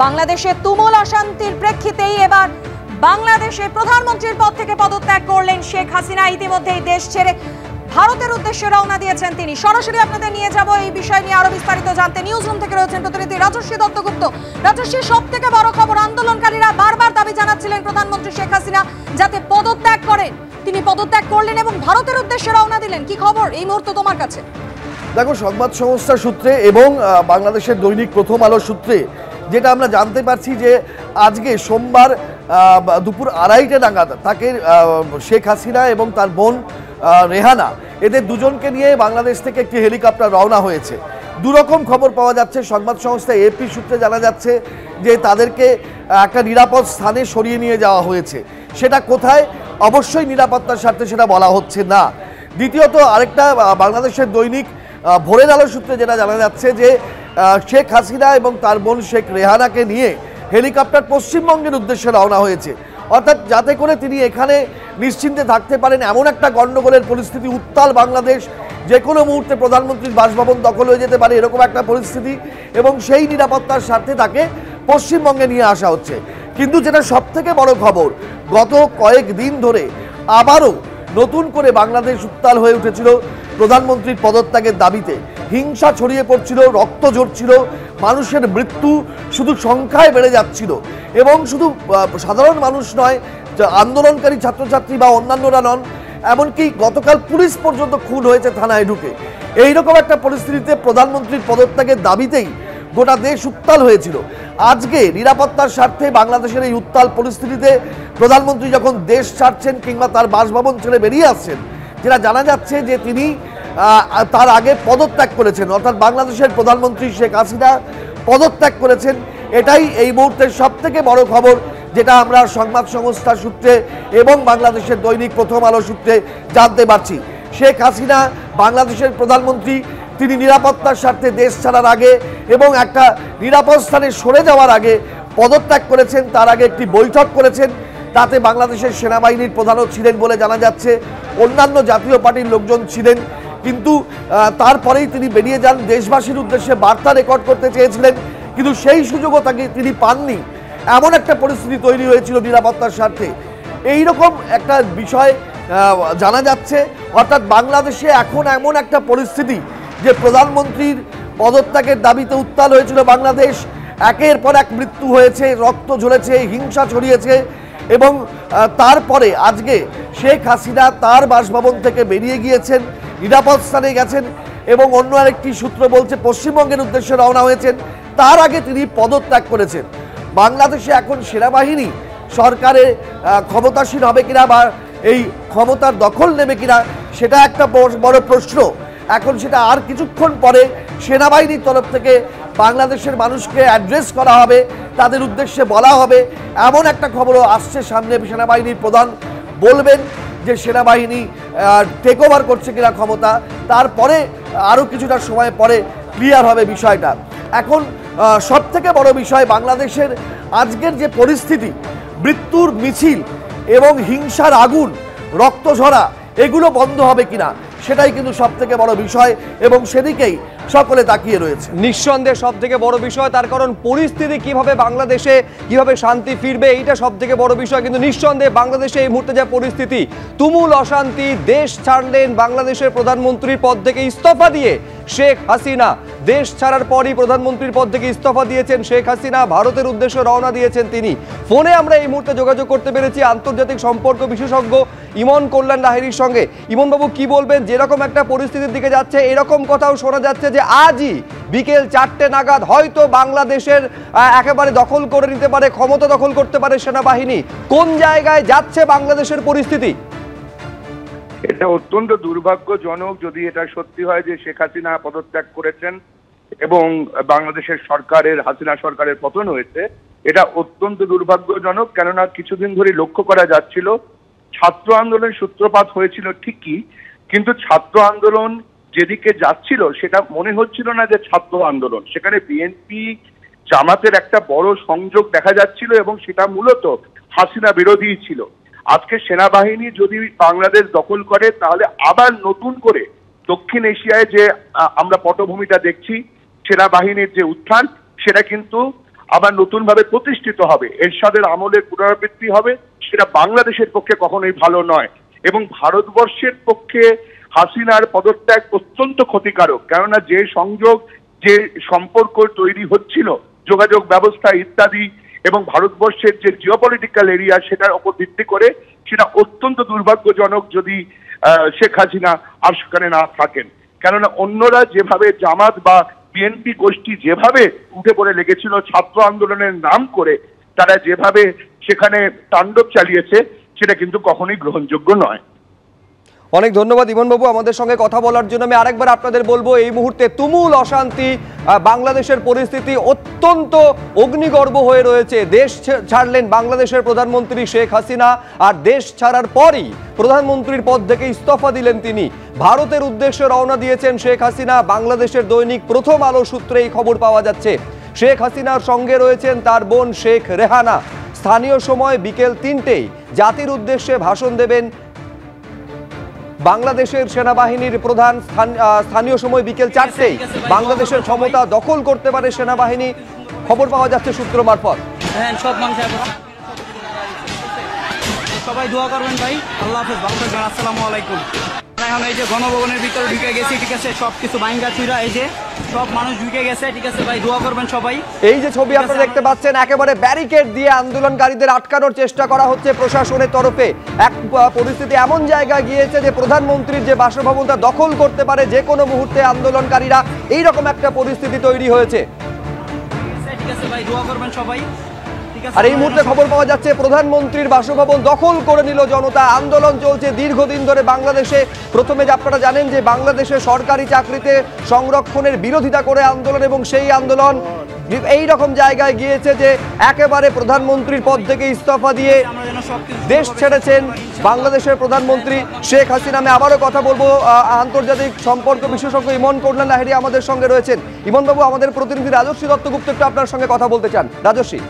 বাংলাদেশে তুমুল অশান্তির প্রেক্ষিতেই এবার বাংলাদেশের প্রধানমন্ত্রীর পদ থেকে পদত্যাগ করলেন শেখ হাসিনা। ইতিমধ্যেই দেশ ছেড়ে ভারতের উদ্দেশ্যে রওনা দিয়েছেন তিনি। সরাসরি আপনাদের নিয়ে যাব এই বিষয় নিয়ে আরো বিস্তারিত জানতে। নিউজ রুম থেকে রয়েছেন প্রতিনিধি রাজস্বী দত্তগুপ্ত। রাজস্বী, সব থেকে বড় খবর, আন্দোলনকারীরা বারবার দাবি জানাচ্ছিলেন প্রধানমন্ত্রী শেখ হাসিনা যাতে পদত্যাগ করেন। তিনি পদত্যাগ করলেন এবং ভারতের উদ্দেশ্যে রওনা দিলেন। কি খবর এই মুহূর্তে তোমার কাছে? দেখো, সংবাদ সংস্থা সূত্রে এবং বাংলাদেশের দৈনিক প্রথম আলো সূত্রে যেটা আমরা জানতে পারছি যে আজকে সোমবার দুপুর 2:30 নাগাদ তাকে শেখ হাসিনা এবং তার বোন রেহানা এদের দুজনকে নিয়ে বাংলাদেশ থেকে একটি হেলিকপ্টার রওনা হয়েছে। দুরকম খবর পাওয়া যাচ্ছে। সংবাদ সংস্থা এপি সূত্রে জানা যাচ্ছে যে তাদেরকে একটা নিরাপদ স্থানে সরিয়ে নিয়ে যাওয়া হয়েছে। সেটা কোথায় অবশ্যই নিরাপত্তার স্বার্থে সেটা বলা হচ্ছে না। দ্বিতীয়ত আরেকটা বাংলাদেশের দৈনিক ভোরের আলো সূত্রে যেটা জানা যাচ্ছে যে শেখ হাসিনা এবং তার বোন শেখ রেহানাকে নিয়ে হেলিকপ্টার পশ্চিমবঙ্গের উদ্দেশ্যে রওনা হয়েছে, অর্থাৎ যাতে করে তিনি এখানে নিশ্চিন্তে থাকতে পারেন। এমন একটা গণ্ডগোলের পরিস্থিতি, উত্তাল বাংলাদেশ, যে কোনো মুহূর্তে প্রধানমন্ত্রীর বাসভবন দখল হয়ে যেতে পারে এরকম একটা পরিস্থিতি, এবং সেই নিরাপত্তার স্বার্থে তাকে পশ্চিমবঙ্গে নিয়ে আসা হচ্ছে। কিন্তু যেটা সবথেকে বড় খবর, গত কয়েকদিন ধরে আবারও নতুন করে বাংলাদেশ উত্তাল হয়ে উঠেছিল প্রধানমন্ত্রীর পদত্যাগের দাবিতে। হিংসা ছড়িয়ে পড়ছিল, রক্ত ঝরছিল, মানুষের মৃত্যু শুধু সংখ্যায় বেড়ে যাচ্ছিল, এবং শুধু সাধারণ মানুষ নয়, আন্দোলনকারী ছাত্রছাত্রী বা অন্যান্যরা নন, এমনকি গতকাল পুলিশ পর্যন্ত খুন হয়েছে থানায় ঢুকে। এইরকম একটা পরিস্থিতিতে প্রধানমন্ত্রীর পদত্যাগের দাবিতেই গোটা দেশ উত্তাল হয়েছিল। আজকে নিরাপত্তার স্বার্থে বাংলাদেশের এই উত্তাল পরিস্থিতিতে প্রধানমন্ত্রী যখন দেশ ছাড়ছেন কিংবা তার বাসভবন ছেড়ে বেরিয়ে আসছেন, যেটা জানা যাচ্ছে যে তিনি তার আগে পদত্যাগ করেছেন, অর্থাৎ বাংলাদেশের প্রধানমন্ত্রী শেখ হাসিনা পদত্যাগ করেছেন। এটাই এই মুহূর্তের সবথেকে বড় খবর, যেটা আমরা সংবাদ সংস্থা সূত্রে এবং বাংলাদেশের দৈনিক প্রথম আলো সূত্রে জানতে পারছি। শেখ হাসিনা বাংলাদেশের প্রধানমন্ত্রী, তিনি নিরাপত্তার স্বার্থে দেশ ছাড়ার আগে এবং একটা নিরাপদ স্থানে সরে যাওয়ার আগে পদত্যাগ করেছেন। তার আগে একটি বৈঠক করেছেন, তাতে বাংলাদেশের সেনাবাহিনীর প্রধানও ছিলেন বলে জানা যাচ্ছে, অন্যান্য জাতীয় পার্টির লোকজন ছিলেন। কিন্তু তারপরেই তিনি বেরিয়ে যান। দেশবাসীর উদ্দেশ্যে বার্তা রেকর্ড করতে চেয়েছিলেন, কিন্তু সেই সুযোগও তিনি পাননি। এমন একটা পরিস্থিতি তৈরি হয়েছিল নিরাপত্তার স্বার্থে। এইরকম একটা বিষয় জানা যাচ্ছে, অর্থাৎ বাংলাদেশে এখন এমন একটা পরিস্থিতি যে প্রধানমন্ত্রীর পদত্যাগের দাবিতে উত্তাল হয়েছিল বাংলাদেশ। একের পর এক মৃত্যু হয়েছে, রক্ত ঝরেছে, হিংসা ছড়িয়েছে, এবং তারপরে আজকে শেখ হাসিনা তার বাসভবন থেকে বেরিয়ে গিয়েছেন, নিরাপদ স্থানে গেছেন, এবং অন্য আরেকটি সূত্র বলছে পশ্চিমবঙ্গের উদ্দেশ্যে রওনা হয়েছেন। তার আগে তিনি পদত্যাগ করেছেন। বাংলাদেশে এখন সেনাবাহিনী সরকারে ক্ষমতাসীন হবে কিনা বা এই ক্ষমতার দখল নেবে কিনা, সেটা একটা বড় প্রশ্ন। এখন সেটা আর কিছুক্ষণ পরে সেনাবাহিনীর তরফ থেকে বাংলাদেশের মানুষকে অ্যাড্রেস করা হবে, তাদের উদ্দেশ্যে বলা হবে। এমন একটা খবরও আসছে সামনে। সেনাবাহিনীর প্রধান বলবেন যে সেনাবাহিনী টেক ওভার করছে কিনা ক্ষমতা, তারপরে আরও কিছুটা সময় পরে ক্লিয়ার হবে বিষয়টা। এখন সবথেকে বড় বিষয়, বাংলাদেশের আজকের যে পরিস্থিতি, মৃত্যুর মিছিল এবং হিংসার আগুন, রক্ত ঝরা, এগুলো বন্ধ হবে কিনা, সেটাই কিন্তু সবথেকে বড় বিষয়, এবং সেদিকেই সকলে তাকিয়ে রয়েছে। নিঃসন্দেহে সবথেকে বড় বিষয়, তার কারণ পরিস্থিতি কিভাবে বাংলাদেশে কিভাবে শান্তি ফিরবে, এইটা সবথেকে বড় বিষয়। কিন্তু নিঃসন্দেহে বাংলাদেশে এই মুহূর্তে যা পরিস্থিতি, তুমুল অশান্তি। দেশ ছাড়লেন বাংলাদেশের প্রধানমন্ত্রীর পদ থেকে ইস্তফা দিয়ে শেখ হাসিনা। দেশ ছাড়ার পরই প্রধানমন্ত্রীর পদ থেকে ইস্তফা দিয়েছেন শেখ হাসিনা, ভারতের উদ্দেশ্যে রওনা দিয়েছেন তিনি। ফোনে আমরা এই মুহূর্তে যোগাযোগ করতে পেরেছি আন্তর্জাতিক সম্পর্ক বিশেষজ্ঞ ইমন কল্যাণ লাহিড়ীর সঙ্গে। ইমন বাবু, কি বলবেন? যেরকম একটা পরিস্থিতির দিকে যাচ্ছে, এরকম কথাও শোনা যাচ্ছে যে আজই বিকেল 4টে নাগাদ হয়তো বাংলাদেশের একেবারে দখল করে নিতে পারে, ক্ষমতা দখল করতে পারে সেনাবাহিনী। কোন জায়গায় যাচ্ছে বাংলাদেশের পরিস্থিতি? এটা অত্যন্ত দুর্ভাগ্যজনক যদি এটা সত্যি হয় যে শেখ হাসিনা পদত্যাগ করেছেন এবং বাংলাদেশের সরকারের, হাসিনা সরকারের পতন হয়েছে। এটা অত্যন্ত দুর্ভাগ্যজনক, কেননা কিছুদিন ধরে লক্ষ্য করা যাচ্ছিল ছাত্র আন্দোলনের সূত্রপাত হয়েছিল ঠিকই, কিন্তু ছাত্র আন্দোলন যেদিকে যাচ্ছিল সেটা মনে হচ্ছিল না যে ছাত্র আন্দোলন। সেখানে বিএনপি জামাতের একটা বড় সংযোগ দেখা যাচ্ছিল, এবং সেটা মূলত হাসিনা বিরোধী ছিল। আজকে সেনাবাহিনী যদি বাংলাদেশ দখল করে, তাহলে আবার নতুন করে দক্ষিণ এশিয়ায় যে আমরা পটভূমিটা দেখছি, সেনাবাহিনীর যে উত্থান, সেটা কিন্তু আবার নতুনভাবে প্রতিষ্ঠিত হবে, এরশাদের আমলের পুনরাবৃত্তি হবে, সেটা বাংলাদেশের পক্ষে কখনোই ভালো নয়। এবং ভারতবর্ষের পক্ষে হাসিনার পদত্যাগ অত্যন্ত ক্ষতিকারক, কেননা যে সংযোগ, যে সম্পর্ক তৈরি হচ্ছিল যোগাযোগ ব্যবস্থা ইত্যাদি এবং ভারতবর্ষের যে জিওপলিটিক্যাল এরিয়া সেটার উপর ভিত্তি করে, সেটা অত্যন্ত দুর্ভাগ্যজনক যদি শেখ হাসিনা আর সেখানে না থাকেন। কেননা অন্যরা যেভাবে জামাত বা বিএনপি গোষ্ঠী যেভাবে উঠে পড়ে লেগেছিল ছাত্র আন্দোলনের নাম করে, তারা যেভাবে সেখানে তাণ্ডব চালিয়েছে, সেটা কিন্তু কখনোই গ্রহণযোগ্য নয়। অনেক ধন্যবাদ ইমনবাবু আমাদের সঙ্গে কথা বলার জন্য। আমি আরেকবার আপনাদের বলবো, এই মুহূর্তে তুমুল অশান্তি, বাংলাদেশের পরিস্থিতি অত্যন্ত অগ্নিগর্ভ হয়ে রয়েছে। দেশ ছাড়লেন বাংলাদেশের প্রধানমন্ত্রী শেখ হাসিনা, আর দেশ ছাড়ার পরই প্রধানমন্ত্রীর পদ থেকে ইস্তফা দিলেন তিনি। ভারতের উদ্দেশ্যে রওনা দিয়েছেন শেখ হাসিনা। বাংলাদেশের দৈনিক প্রথম আলো সূত্রে এই খবর পাওয়া যাচ্ছে। শেখ হাসিনার সঙ্গে রয়েছেন তার বোন শেখ রেহানা। স্থানীয় সময় বিকেল 3টেই জাতির উদ্দেশ্যে ভাষণ দেবেন বাংলাদেশের সেনাবাহিনীর প্রধান। স্থানীয় সময় বিকেল 4টেই বাংলাদেশের ক্ষমতা দখল করতে পারে সেনাবাহিনী, খবর পাওয়া যাচ্ছে সূত্র মারফত। সব মানুষ সবাই দোয়া করবেন ভাই। আল্লাহ হাফেজ, ভালো থাকবেন, আসসালামু আলাইকুম। এখন এই যে গণভবনের ভিতরে ঢুকে গেছি, ঠিক আছে, সবকিছু ভাঙ্গা চুরা, এই যে সব মানুষ ঢুকে গেছে, ঠিক আছে ভাই, দোয়া করবেন সবাই। এই যে ছবি আপনারা দেখতে পাচ্ছেন, একেবারে ব্যারিকেড দিয়ে আন্দোলনকারীদের আটকানোর চেষ্টা করা হচ্ছে প্রশাসনের তরফে। এক পরিস্থিতি এমন জায়গায় গিয়েছে যে প্রধানমন্ত্রীর যে বাসভবনটা দখল করতে পারে যে কোনো মুহূর্তে আন্দোলনকারীরা, এইরকম একটা পরিস্থিতি তৈরি হয়েছে। ঠিক আছে ভাই, দোয়া করবেন সবাই। আর এই মুহূর্তে খবর পাওয়া যাচ্ছে প্রধানমন্ত্রীর বাসভবন দখল করে নিল জনতা। আন্দোলন চলছে দীর্ঘদিন ধরে বাংলাদেশে। প্রথমে আপনারা জানেন যে বাংলাদেশে সরকারি চাকরিতে সংরক্ষণের বিরোধিতা করে আন্দোলন, এবং সেই আন্দোলন এই রকম জায়গায় গিয়েছে যে একেবারে প্রধানমন্ত্রীর পদ থেকে ইস্তফা দিয়ে দেশ ছেড়েছেন বাংলাদেশের প্রধানমন্ত্রী শেখ হাসিনা। আমি আবারও কথা বলবো, আন্তর্জাতিক সম্পর্ক বিশেষজ্ঞ ইমন কল্যাণ লাহিড়ী আমাদের সঙ্গে রয়েছেন। ইমনবাবু, আমাদের প্রতিনিধি রাজস্বী দত্তগুপ্ত একটু আপনার সঙ্গে কথা বলতে চান। রাজস্বী।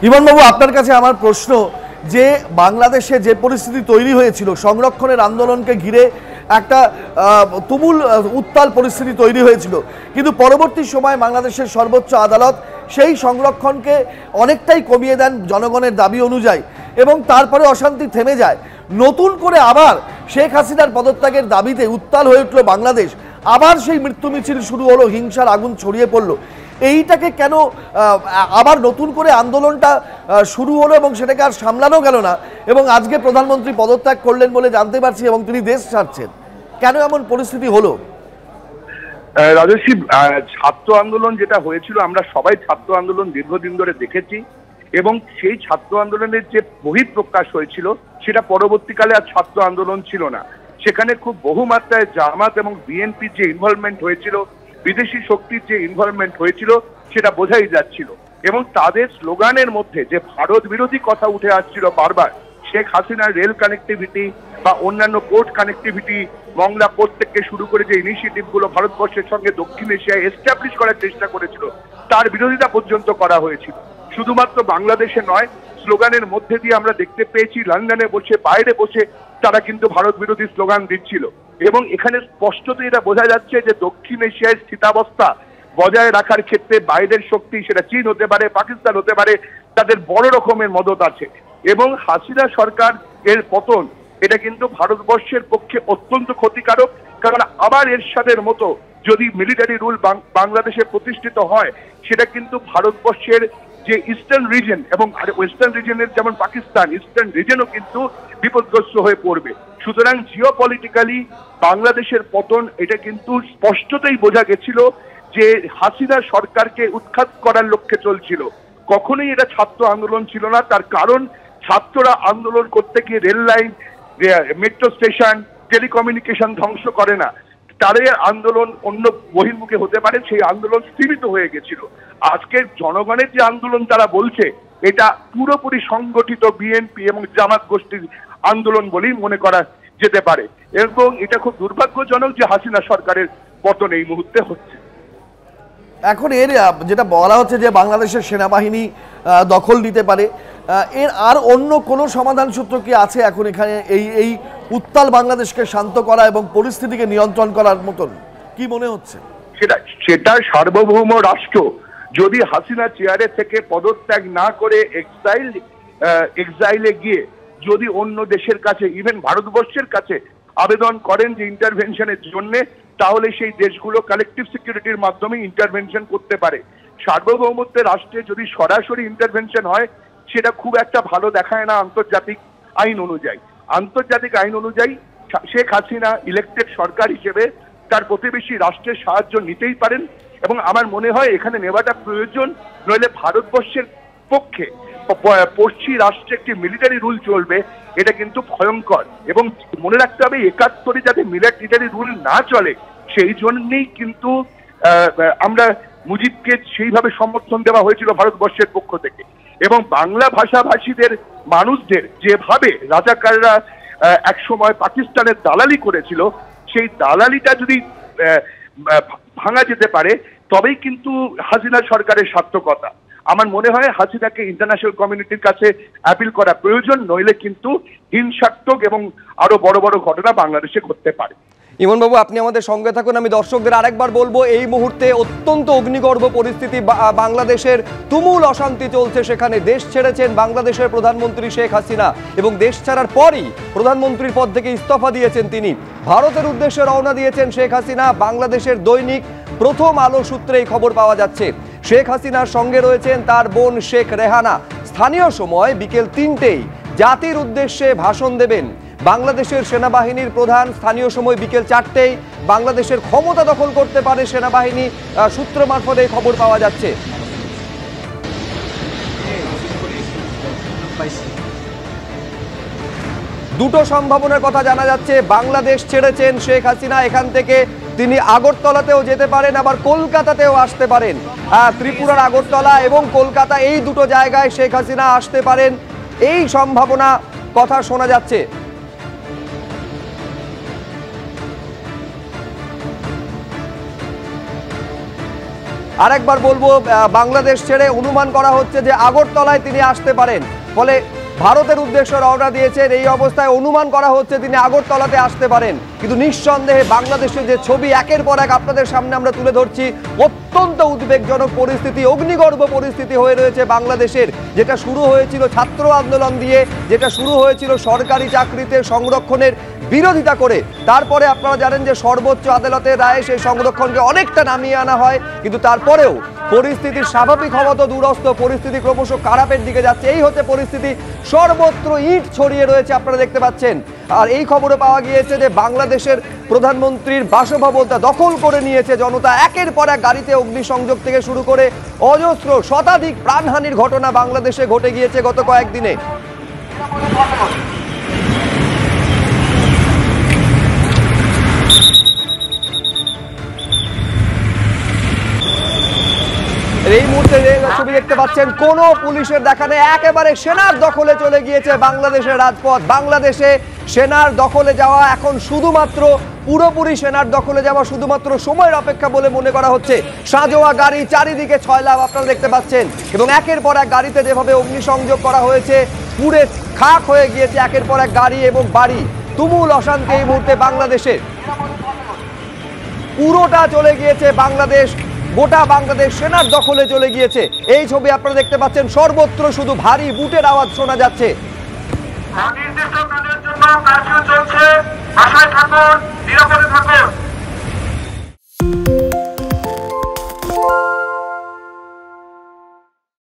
ইমনবাবু, আপনার কাছে আমার প্রশ্ন, যে বাংলাদেশে যে পরিস্থিতি তৈরি হয়েছিল সংরক্ষণের আন্দোলনকে ঘিরে একটা তুমুল উত্তাল পরিস্থিতি তৈরি হয়েছিল, কিন্তু পরবর্তী সময় বাংলাদেশের সর্বোচ্চ আদালত সেই সংরক্ষণকে অনেকটাই কমিয়ে দেন জনগণের দাবি অনুযায়ী, এবং তারপরে অশান্তি থেমে যায়। নতুন করে আবার শেখ হাসিনার পদত্যাগের দাবিতে উত্তাল হয়ে উঠল বাংলাদেশ। আবার সেই মৃত্যু মিছিল শুরু হলো, হিংসার আগুন ছড়িয়ে পড়লো। এইটাকে কেন আবার নতুন করে আন্দোলনটা শুরু হলো এবং সেটাকে আর সামলানো গেল না, এবং আজকে প্রধানমন্ত্রী পদত্যাগ করলেন বলে জানতে পারছি এবং তিনি দেশ ছাড়ছেন, কেন এমন পরিস্থিতি হলো? রাজস্বী, ছাত্র আন্দোলন যেটা হয়েছিল, আমরা সবাই ছাত্র আন্দোলন দীর্ঘদিন ধরে দেখেছি, এবং সেই ছাত্র আন্দোলনের যে বহিঃপ্রকাশ হয়েছিল সেটা পরবর্তীকালে আর ছাত্র আন্দোলন ছিল না। সেখানে খুব বহুমাত্রায় জামাত এবং বিএনপির যে ইনভলভমেন্ট হয়েছিল, বিদেশি শক্তির যে ইনভলভমেন্ট হয়েছিল, সেটা বোঝাই যাচ্ছিল। এবং তাদের স্লোগানের মধ্যে যে ভারত বিরোধী কথা উঠে আসছিল বারবার, শেখ হাসিনার রেল কানেক্টিভিটি বা অন্যান্য পোর্ট কানেক্টিভিটি, মংলা পোর্ট থেকে শুরু করে যে ইনিশিয়েটিভগুলো ভারতবর্ষের সঙ্গে দক্ষিণ এশিয়ায় এস্টাবলিশ করার চেষ্টা করেছিল, তার বিরোধিতা পর্যন্ত করা হয়েছিল। শুধুমাত্র বাংলাদেশে নয়, স্লোগানের মধ্যে দিয়ে আমরা দেখতে পেয়েছি লন্ডনে বসে, বাইরে বসে তারা কিন্তু ভারত বিরোধী স্লোগান দিচ্ছিল। এবং এখানে স্পষ্টত এটা বোঝা যাচ্ছে যে দক্ষিণ এশিয়ায় স্থিতাবস্থা বজায় রাখার ক্ষেত্রে বাইরের শক্তি, সেটা চীন হতে পারে, পাকিস্তান হতে পারে, তাদের বড় রকমের মদত আছে। এবং হাসিনা সরকার এর পতন, এটা কিন্তু ভারতবর্ষের পক্ষে অত্যন্ত ক্ষতিকারক, কারণ আবার এরশাদের মতো যদি মিলিটারি রুল বাংলাদেশে প্রতিষ্ঠিত হয়, সেটা কিন্তু ভারতবর্ষের যে ইস্টার্ন রিজন এবং ওয়েস্টার্ন রিজনের যেমন পাকিস্তান, ইস্টার্ন রিজনও কিন্তু বিপদগ্রস্ত হয়ে পড়বে। সুতরাং জিওপলিটিক্যালি বাংলাদেশের পতন, এটা কিন্তু স্পষ্টতই বোঝা গেছিল যে হাসিনা সরকারকে উৎখাত করার লক্ষ্যে চলছিল। কখনোই এটা ছাত্র আন্দোলন ছিল না। তার কারণ, ছাত্ররা আন্দোলন করতে গিয়ে rail line, metro station, telecommunication ধ্বংস করে না। তাদের আন্দোলন অন্য বহির্মুখে হতে পারে, সেই আন্দোলন সীমিত হয়ে গেছিল। আজকের জনগণের যে আন্দোলন তারা বলছে, এটা পুরোপুরি সংগঠিত বিএনপি এবং জামাত গোষ্ঠীর আন্দোলন বলেই মনে করা যেতে পারে। এবং এটা খুব দুর্ভাগ্যজনক যে হাসিনা সরকারের পতন এই মুহূর্তে হচ্ছে। এখন এর যেটা বলা হচ্ছে যে বাংলাদেশের সেনাবাহিনী দখল নিতে পারে, এর আর অন্য কোনো সমাধান সূত্র কি আছে এখন এখানে এই উত্তাল বাংলাদেশকে শান্ত করা এবং পরিস্থিতিকে নিয়ন্ত্রণ করার মতন? কি মনে হচ্ছে? সেটা সার্বভৌম রাষ্ট্র যদি হাসিনা চেয়ারে থেকে পদত্যাগ না করে এক্সাইলে গিয়ে যদি অন্য দেশের কাছে ইভেন ভারতবর্ষের কাছে আবেদন করেন যে ইন্টারভেনশনের জন্য, তাহলে সেই দেশগুলো কালেকটিভ সিকিউরিটির মাধ্যমে ইন্টারভেনশন করতে পারে। সার্বভৌমত্বের রাষ্ট্রে যদি সরাসরি ইন্টারভেনশন হয় সেটা খুব একটা ভালো দেখায় না আন্তর্জাতিক আইন অনুযায়ী। আন্তর্জাতিক আইন অনুযায়ী শেখ হাসিনা ইলেক্টেড সরকার হিসেবে তার প্রতিবেশী রাষ্ট্রের সাহায্য নিতেই পারেন, এবং আমার মনে হয় এখানে নেওয়াটা প্রয়োজন। নইলে ভারতবর্ষের পক্ষে পড়শি রাষ্ট্রে একটি মিলিটারি রুল চলবে, এটা কিন্তু ভয়ঙ্কর। এবং মনে রাখতে হবে ৭১ যাতে মিলিটারি রুল না চলে সেই জন্যই কিন্তু আমরা মুজিবকে সেইভাবে সমর্থন দেওয়া হয়েছিল ভারতবর্ষের পক্ষ থেকে। এবং বাংলা ভাষাভাষীদের মানুষদের যেভাবে রাজাকাররা একসময় পাকিস্তানের দালালি করেছিল, সেই দালালিটা যদি ভাঙা যেতে পারে তবেই কিন্তু হাসিনা সরকারের সার্থকতা। আমার মনে হয় হাসিনাকে ইন্টারন্যাশনাল কমিউনিটির কাছে অ্যাপিল করা প্রয়োজন, নইলে কিন্তু হিংসাত্মক এবং আরো বড় বড় ঘটনা বাংলাদেশে ঘটতে পারে। ইমন বাবু, আপনি আমাদের সঙ্গে থাকুন। আমি দর্শকদের আরেকবার বলবো, এই মুহূর্তে অত্যন্ত অগ্নিগর্ভ পরিস্থিতি বাংলাদেশের, তুমুল অশান্তি চলছে সেখানে। দেশ ছেড়েছেন বাংলাদেশের প্রধানমন্ত্রী শেখ হাসিনা এবং দেশ ছাড়ার পরই প্রধানমন্ত্রীর পদ থেকে ইস্তফা দিয়েছেন তিনি। ভারতের উদ্দেশ্যে রওনা দিয়েছেন শেখ হাসিনা। বাংলাদেশের দৈনিক প্রথম আলো সূত্রে এই খবর পাওয়া যাচ্ছে। শেখ হাসিনার সঙ্গে রয়েছেন তার বোন শেখ রেহানা। স্থানীয় সময় বিকেল ৩টেই জাতির উদ্দেশ্যে ভাষণ দেবেন বাংলাদেশের সেনাবাহিনীর প্রধান। স্থানীয় সময় বিকেল ৪টেই বাংলাদেশের ক্ষমতা দখল করতে পারে সেনাবাহিনী, সূত্র মারফত এই খবর পাওয়া যাচ্ছে। দুটো সম্ভাবনার কথা জানা যাচ্ছে। বাংলাদেশ ছেড়েছেন শেখ হাসিনা, এখান থেকে তিনি আগরতলাতেও যেতে পারেন, আবার কলকাতাতেও আসতে পারেন। ত্রিপুরার আগরতলা এবং কলকাতা, এই দুটো জায়গায় শেখ হাসিনা আসতে পারেন, এই সম্ভাবনা কথা শোনা যাচ্ছে। আরেকবার বলবো, বাংলাদেশ ছেড়ে অনুমান করা হচ্ছে যে আগরতলায় তিনি আসতে পারেন, ফলে ভারতের উদ্দেশ্যে রওনা দিয়েছেন। এই অবস্থায় অনুমান করা হচ্ছে তিনি আগরতলাতে আসতে পারেন। কিন্তু নিঃসন্দেহে বাংলাদেশের যে ছবি একের পর এক আপনাদের সামনে আমরা তুলে ধরছি, অত্যন্ত উদ্বেগজনক পরিস্থিতি, অগ্নিগর্ভ পরিস্থিতি হয়ে রয়েছে বাংলাদেশের। যেটা শুরু হয়েছিল ছাত্র আন্দোলন দিয়ে, যেটা শুরু হয়েছিল সরকারি চাকরিতে সংরক্ষণের বিরোধিতা করে, তারপরে আপনারা জানেন যে সর্বোচ্চ আদালতের রায়ে সেই সংরক্ষণকে অনেকটা নামিয়ে আনা হয়। কিন্তু তারপরেও পরিস্থিতির স্বাভাবিক হওয়া তো দূরস্থ, পরিস্থিতি ক্রমশ খারাপের দিকে যাচ্ছে। এই হচ্ছে পরিস্থিতি, সর্বত্র ইট ছড়িয়ে রয়েছে, আপনারা দেখতে পাচ্ছেন। আর এই খবরে পাওয়া গিয়েছে যে বাংলাদেশের প্রধানমন্ত্রীর বাসভবনটা দখল করে নিয়েছে জনতা। একের পর এক গাড়িতে অগ্নিসংযোগ থেকে শুরু করে অজস্র শতাধিক প্রাণহানির ঘটনা বাংলাদেশে ঘটে গিয়েছে গত কয়েকদিনে। এই মুহূর্তে ছবি দেখতে পাচ্ছেন, কোনো পুলিশের দেখা নেই, একেবারে সেনার দখলে চলে গিয়েছে বাংলাদেশের রাজপথ। বাংলাদেশে সেনার দখলে যাওয়া এখন শুধুমাত্র, পুরোপুরি সেনার দখলে যাওয়া শুধুমাত্র সময়ের অপেক্ষা বলে মনে করা হচ্ছে। সাজোয়া গাড়ি, চারিদিকে ছয়লাভ আপনারা দেখতে পাচ্ছেন, এবং একের পর এক গাড়িতে যেভাবে অগ্নিসংযোগ করা হয়েছে, পুড়ে খাক হয়ে গিয়েছে একের পর এক গাড়ি এবং বাড়ি। তুমুল অশান্তি এই মুহূর্তে বাংলাদেশে, পুরোটা চলে গিয়েছে বাংলাদেশ, গোটা বাংলাদেশ সেনার দখলে চলে গিয়েছে। এই ছবি আপনারা দেখতে পাচ্ছেন, সর্বত্র শুধু ভারী বুটের আওয়াজ শোনা যাচ্ছে। অনির্দিষ্টকালের জন্য কারফিউ চলছে, বাসায় থাকুন, নিরাপদে থাকুন।